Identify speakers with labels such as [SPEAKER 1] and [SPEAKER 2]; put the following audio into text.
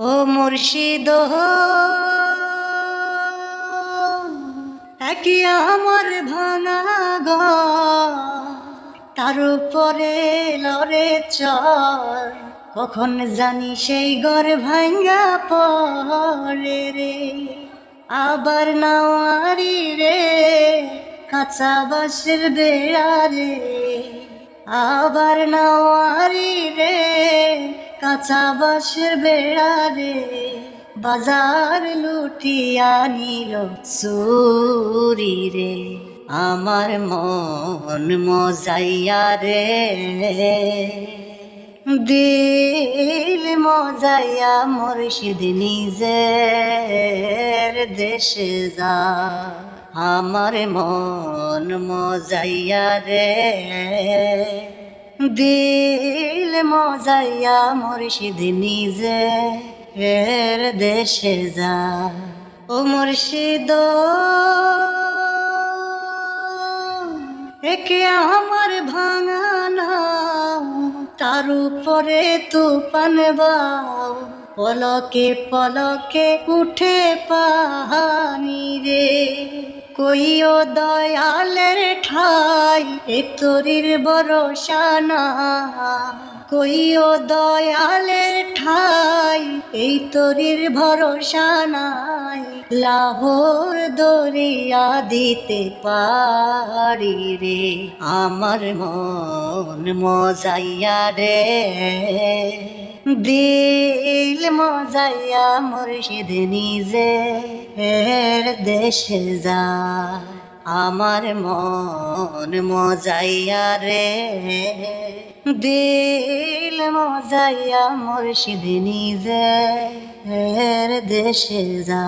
[SPEAKER 1] ও মুর্শিদ একই আমার ভাঙা ঘর, তার উপরে লড়ে চর, কখন জানি সেই ঘর ভাঙ্গা পড়ে রে। আবার নাওয়ারি রে কাঁচা বাঁশের বেড়া রে, আবার নাওয়ারি রে কাঁচা বাঁশের বেড়া রে, বাজার লুটিয়া নিল চুরি রে। আমার মন মজাইয়া রে, দিল মজাইয়া মুর্শিদ নিজের দেশে যা। আমার মন মজাইয়া রে, দিল মজাইয়া মুর্শিদ নিজের দেশে যা। ও মুর্শিদ একে আমার ভাঙা নাও, তার উপরে তুফান বাও, পলকে পলকে উঠে পানি রে। কইও দয়ালের ঠাই এ তরির ভরসা না, কইও দয়ালের ঠাই এই তরির ভরসা নাই। লাহোর দরিয়া দিতে পারি রে, আমার মন মজাইয়া রে, দিল মজাইয়া মুর্শিদ নিজের দেশে যা। আমার মন মজাইয়া রে, দিল মজাইয়া মুর্শিদ নিজের দেশে যা।